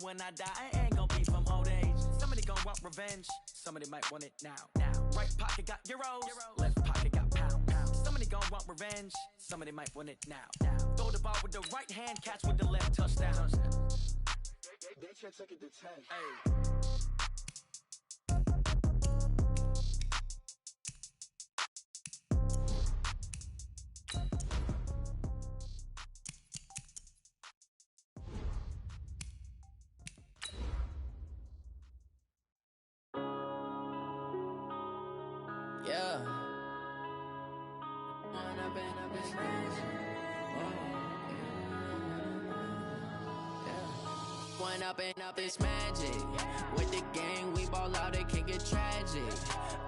when I die, I ain't gonna be from old age. Somebody gonna want revenge, somebody might want it now. Right pocket got euros, left pocket got pounds. Somebody gonna want revenge, somebody might want it now. Throw the ball with the right hand, catch with the left, touchdown. They check second to 10. Hey. Yeah. One up and up is magic. With the gang, we ball out, it can get tragic.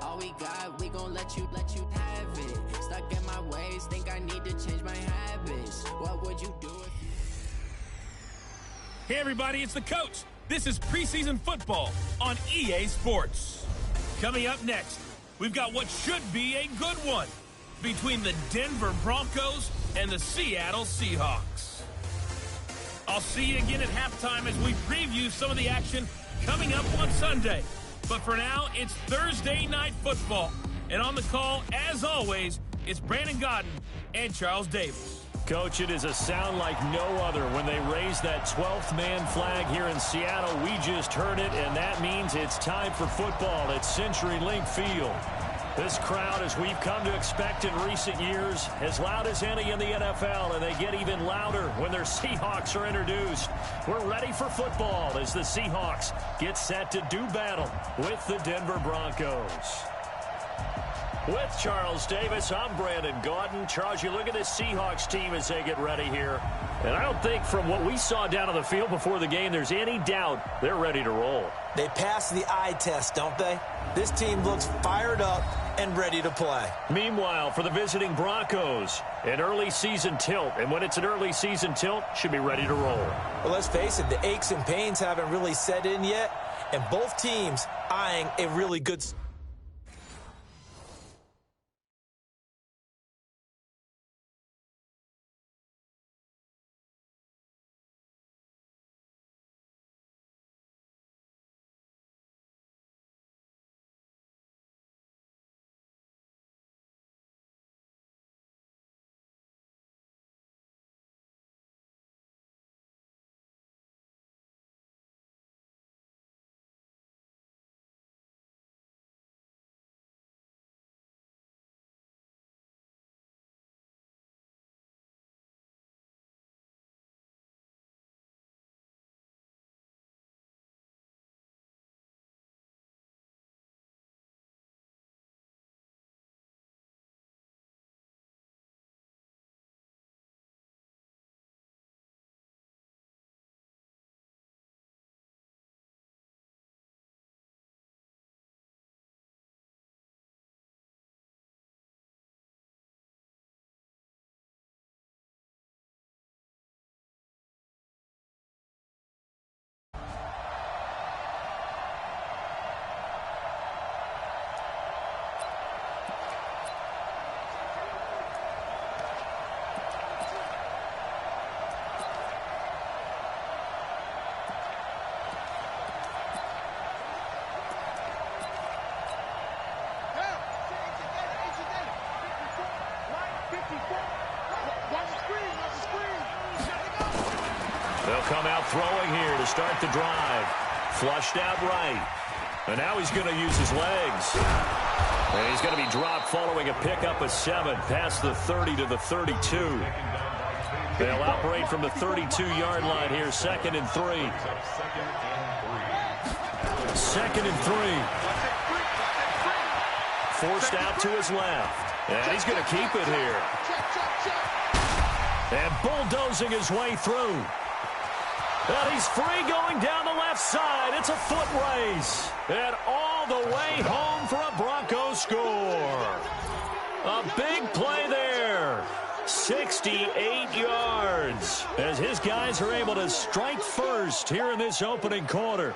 All we got, we gon' let you have it. Stuck in my ways, think I need to change my habits. What would you do if you... Hey everybody, it's the coach. This is preseason football on EA Sports. Coming up next, we've got what should be a good one between the Denver Broncos and the Seattle Seahawks. I'll see you again at halftime as we preview some of the action coming up on Sunday. But for now, it's Thursday Night Football. And on the call, as always, it's Brandon Godden and Charles Davis. Coach, it is a sound like no other when they raise that 12th man flag here in Seattle. We just heard it, and that means it's time for football at CenturyLink Field. This crowd, as we've come to expect in recent years, as loud as any in the NFL, and they get even louder when their Seahawks are introduced. We're ready for football as the Seahawks get set to do battle with the Denver Broncos. With Charles Davis, I'm Brandon Gaudin. Charles, you look at this Seahawks team as they get ready here. And I don't think from what we saw down on the field before the game, there's any doubt they're ready to roll. They pass the eye test, don't they? This team looks fired up and ready to play. Meanwhile, for the visiting Broncos, an early season tilt. And when it's an early season tilt, should be ready to roll. Well, let's face it, the aches and pains haven't really set in yet. And both teams eyeing a really good... They'll come out throwing here to start the drive. Flushed out right. And now he's going to use his legs. And he's going to be dropped following a pickup of 7 past the 30 to the 32. They'll operate from the 32-yard line here, 2nd and 3. 2nd and 3. Forced out to his left. And he's going to keep it here. And bulldozing his way through. And he's free going down the left side. It's a foot race. And all the way home for a Broncos score. A big play there. 68 yards. As his guys are able to strike first here in this opening quarter.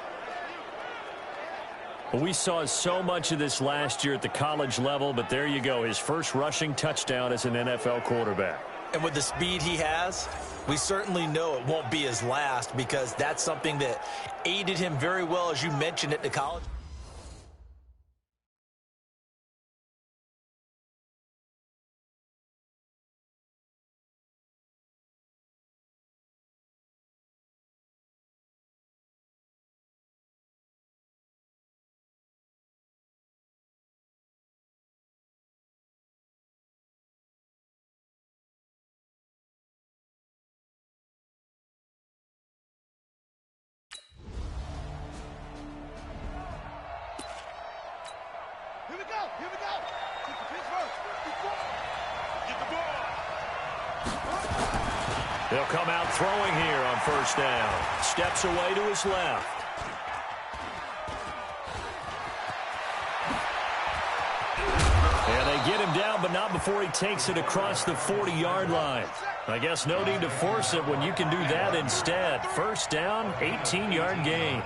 We saw so much of this last year at the college level, but there you go. His first rushing touchdown as an NFL quarterback. And with the speed he has, we certainly know it won't be his last, because that's something that aided him very well, as you mentioned, at the college. Here we go. Take the pitch first. Get the ball. They'll come out throwing here on first down. Steps away to his left. And they get him down, but not before he takes it across the 40-yard line. I guess no need to force it when you can do that instead. First down, 18-yard gain.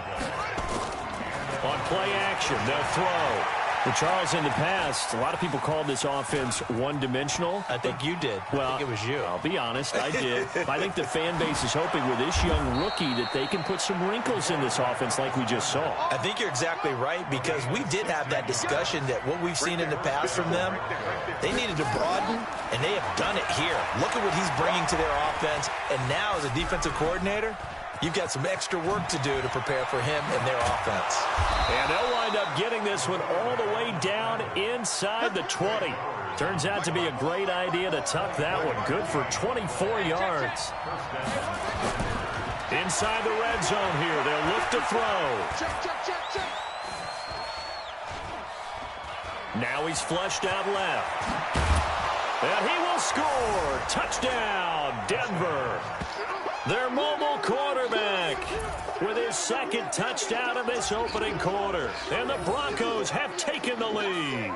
On play action, they'll throw. Well, Charles, in the past, a lot of people called this offense one-dimensional. I think you did. Well, I think it was you. I'll be honest, I did. I think the fan base is hoping with this young rookie that they can put some wrinkles in this offense like we just saw. I think you're exactly right, because we did have that discussion that what we've seen in the past from them, they needed to broaden, and they have done it here. Look at what he's bringing to their offense, and now as a defensive coordinator, you've got some extra work to do to prepare for him and their offense. And they'll wind up getting this one all the way down inside the 20. Turns out to be a great idea to tuck that one. Good for 24 yards. Inside the red zone here. They'll look to throw. Now he's flushed out left. And he will score. Touchdown, Denver. Their mobile quarterback with his second touchdown of this opening quarter. And the Broncos have taken the lead.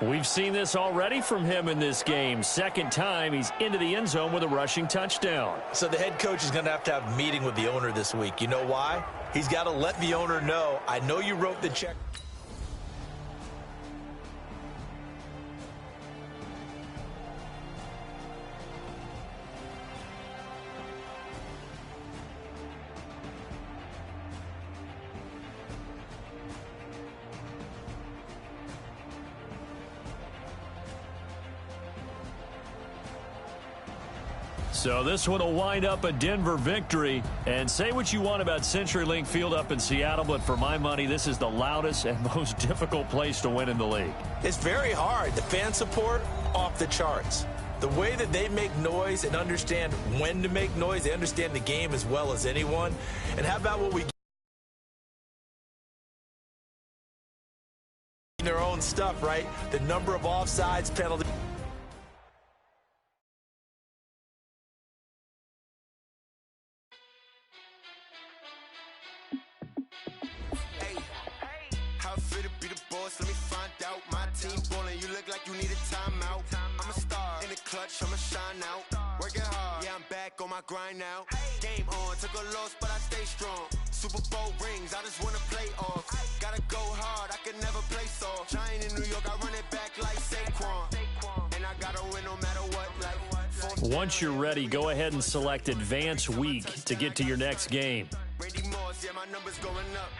We've seen this already from him in this game. Second time he's into the end zone with a rushing touchdown. So the head coach is going to have a meeting with the owner this week. You know why? He's got to let the owner know, I know you wrote the check. So this one will wind up a Denver victory. And say what you want about CenturyLink Field up in Seattle, but for my money, this is the loudest and most difficult place to win in the league. It's very hard. The fan support, off the charts. The way that they make noise and understand when to make noise, they understand the game as well as anyone. And how about what we get? Their own stuff, right? The number of offsides, penalties. Let me find out my team ballin'. You look like you need a timeout. I'm a star in the clutch, I'ma shine out. Working hard, yeah, I'm back on my grind now. Game on, took a loss, but I stay strong. Super Bowl rings, I just wanna play off. Gotta go hard, I can never play soft. Giant in New York, I run it back like Saquon. And I gotta win no matter what. Once you're ready, go ahead and select Advance Week to get to your next game. Brady Moss, yeah, my number's going up.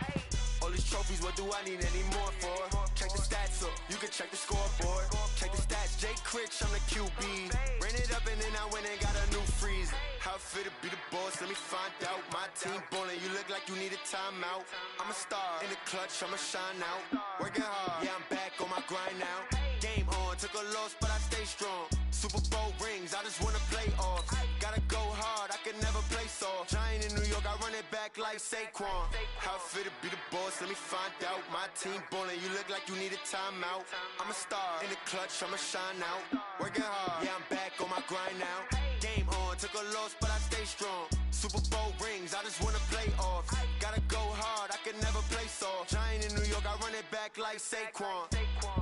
All these trophies, what do I need any more for? Check the stats up, you can check the scoreboard. Check the stats, Jay Critch, I'm the QB. Ran it up and then I went and got a new freeze. How fit to be the boss, let me find out. My team ballin', you look like you need a timeout. I'm a star in the clutch, I'ma shine out. Working hard, yeah, I'm back on my grind now. Game on, took a loss, but I stay strong. Super Bowl rings, I just wanna play off. Gotta go hard, I can never play soft. Giant in New York, I run it back like Saquon. How fit to be the boss, let me find out. My team ballin', you look like you need a timeout. I'm a star in the clutch, I'ma shine out. Working hard, yeah, I'm back on my grind now. Game on, took a loss, but I stay strong. Super Bowl rings, I just wanna play off. Gotta go hard, I can never play soft. Giant in New York, I run it back like Saquon.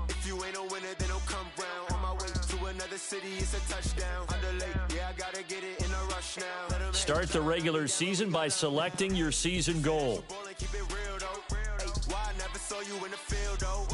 If you ain't a winner, then don't come round. On my way to another city, it's a touchdown. Underlay, yeah, I gotta get it in a rush now. Start the regular season by selecting your season goal. Keep it real though. Why I never saw you in the field though.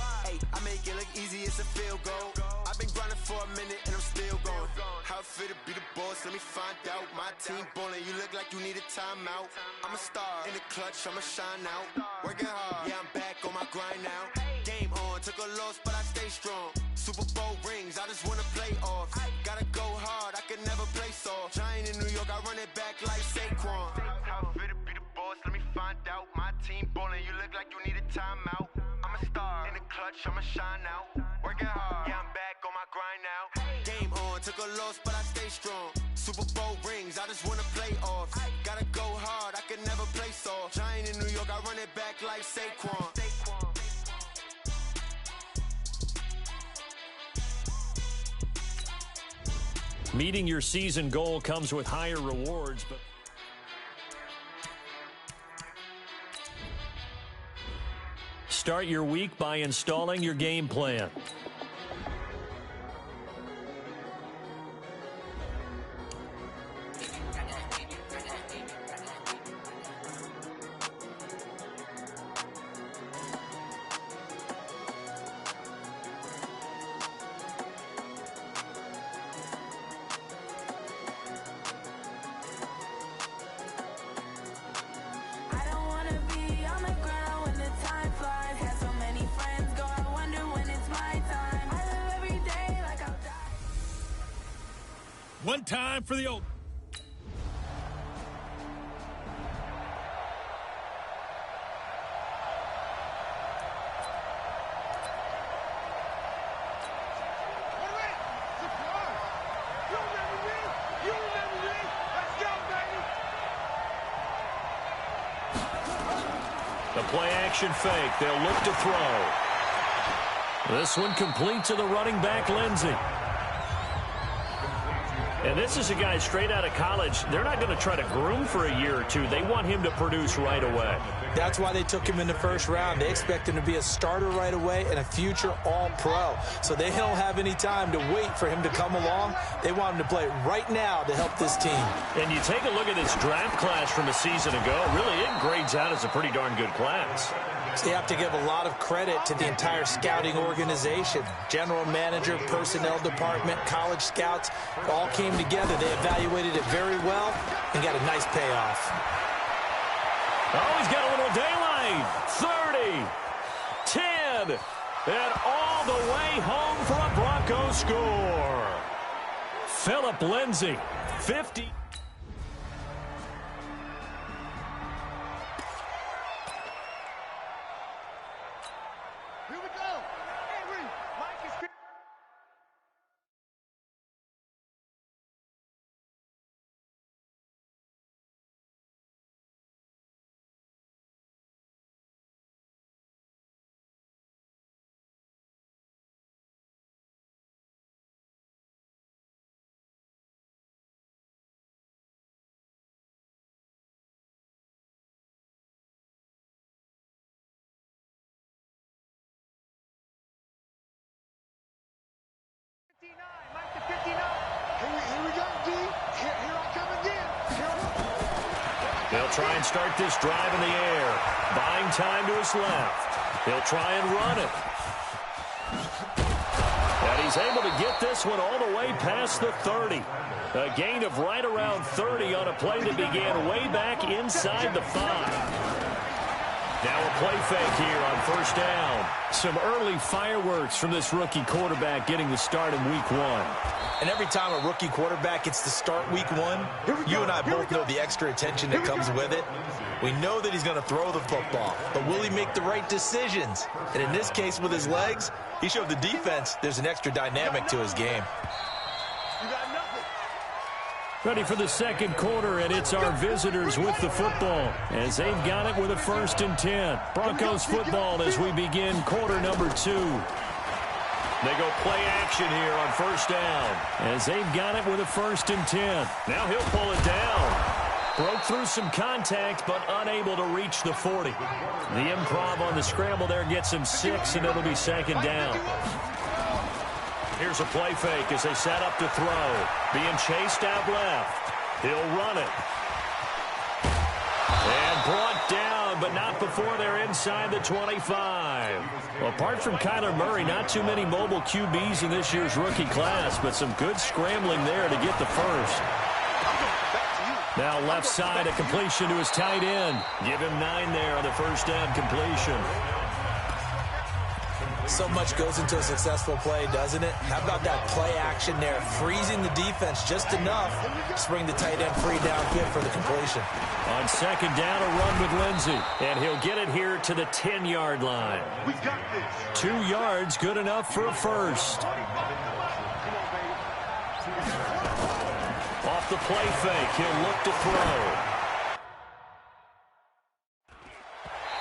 I make it look easy, it's a field goal. I I've been grinding for a minute and I'm still going. How it feel to be the boss, let me find out. My team ballin', you look like you need a timeout. I'm a star in the clutch, I'ma shine out. Working hard, yeah, I'm back on my grind now. Game on, took a loss, but I stay strong. Super Bowl rings, I just wanna play off. Gotta go hard, I can never play soft. Giant in New York, I run it back like Saquon. How it feel to be the boss, let me find out. My team ballin', you look like you need a timeout. I'm a star in the clutch, I'ma shine out. Working hard, yeah, I'm back on my grind now. Game on, took a loss, but I stay strong. Super Bowl rings, I just wanna play off. Gotta go hard, I can never play soft. Giant in New York, I run it back like Saquon. Meeting your season goal comes with higher rewards, but start your week by installing your game plan. One time for the old. The play action fake. They'll look to throw. This one complete to the running back, Lindsey. And this is a guy straight out of college. They're not going to try to groom for a year or two. They want him to produce right away. That's why they took him in the first round. They expect him to be a starter right away and a future all-pro. So they don't have any time to wait for him to come along. They want him to play right now to help this team. And you take a look at this draft class from a season ago. Really, it grades out as a pretty darn good class. So you have to give a lot of credit to the entire scouting organization. General manager, personnel department, college scouts, all came together. They evaluated it very well and got a nice payoff. Oh, he's got a little daylight. 30, 10, and all the way home for a Broncos score. Phillip Lindsay, 50. They'll try and start this drive in the air. Buying time to his left. They'll try and run it. And he's able to get this one all the way past the 30. A gain of right around 30 on a play that began way back inside the 5. Now a play fake here on first down. Some early fireworks from this rookie quarterback getting the start in week 1. And every time a rookie quarterback gets to start week 1, you and I both know the extra attention that comes with it. We know that he's going to throw the football, but will he make the right decisions? And in this case with his legs, he showed the defense there's an extra dynamic to his game. Ready for the second quarter, and it's our visitors with the football as they've got it with a 1st and 10. Broncos football as we begin quarter number 2. They go play action here on first down as they've got it with a 1st and 10. Now he'll pull it down. Broke through some contact, but unable to reach the 40. The improv on the scramble there gets him 6, and it'll be 2nd down. Here's a play fake as they set up to throw. Being chased out left. He'll run it. And brought down, but not before. before they're inside the 25. Well, apart from Kyler Murray, not too many mobile QBs in this year's rookie class, but some good scrambling there to get the first. Now left side, a completion to his tight end. Give him 9 there on the first down completion. So much goes into a successful play, doesn't it? How about that play action there, freezing the defense just enough to bring the tight end free downfield for the completion. On second down, a run with Lindsey, and he'll get it here to the 10-yard line. 2 yards, good enough for a first. Off the play fake, he'll look to throw.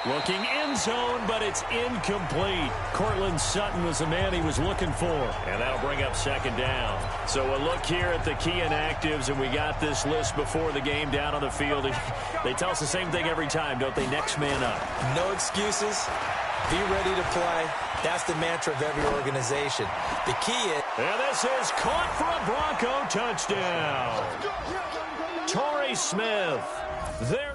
Looking end zone, but it's incomplete. Cortland Sutton was the man he was looking for. And that'll bring up second down. So a look here at the key inactives, and we got this list before the game down on the field. They tell us the same thing every time, don't they? Next man up. No excuses. Be ready to play. That's the mantra of every organization. The key is... And this is caught for a Bronco touchdown. Torrey Smith. There.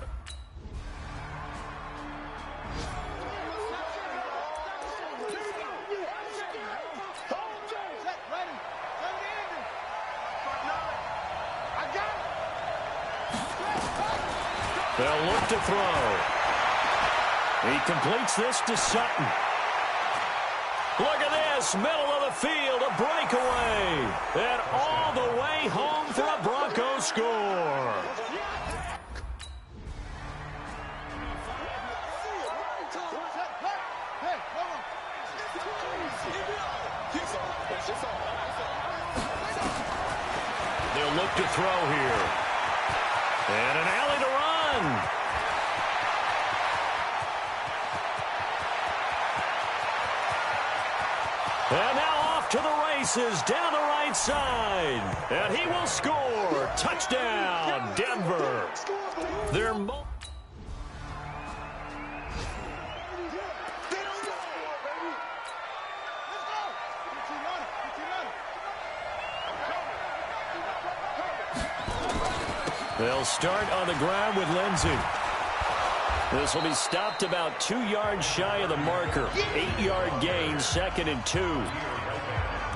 They'll look to throw. He completes this to Sutton. Look at this, middle of the field, a breakaway. And all the way home for a Bronco score. They'll look to throw here. And an alley to run. And now off to the races down the right side. And he will score. Touchdown, Denver. They're They'll start on the ground with Lindsey. This will be stopped about 2 yards shy of the marker. 8-yard gain, 2nd and 2.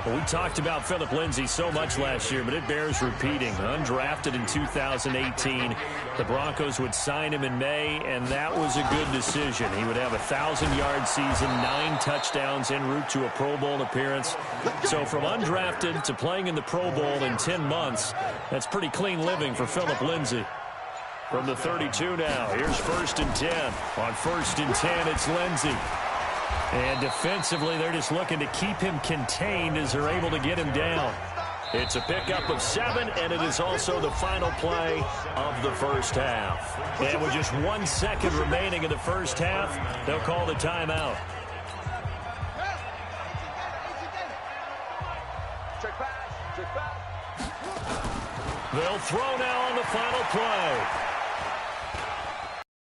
Well, we talked about Phillip Lindsay so much last year, but it bears repeating. Undrafted in 2018, the Broncos would sign him in May, and that was a good decision. He would have a 1,000-yard season, 9 touchdowns en route to a Pro Bowl appearance. So from undrafted to playing in the Pro Bowl in 10 months, that's pretty clean living for Phillip Lindsay. From the 32 now, here's 1st and 10. On 1st and 10, it's Lindsey. And defensively, they're just looking to keep him contained as they're able to get him down. It's a pickup of 7, and it is also the final play of the first half. And with just 1 second remaining in the first half, they'll call the timeout. They'll throw now on the final play.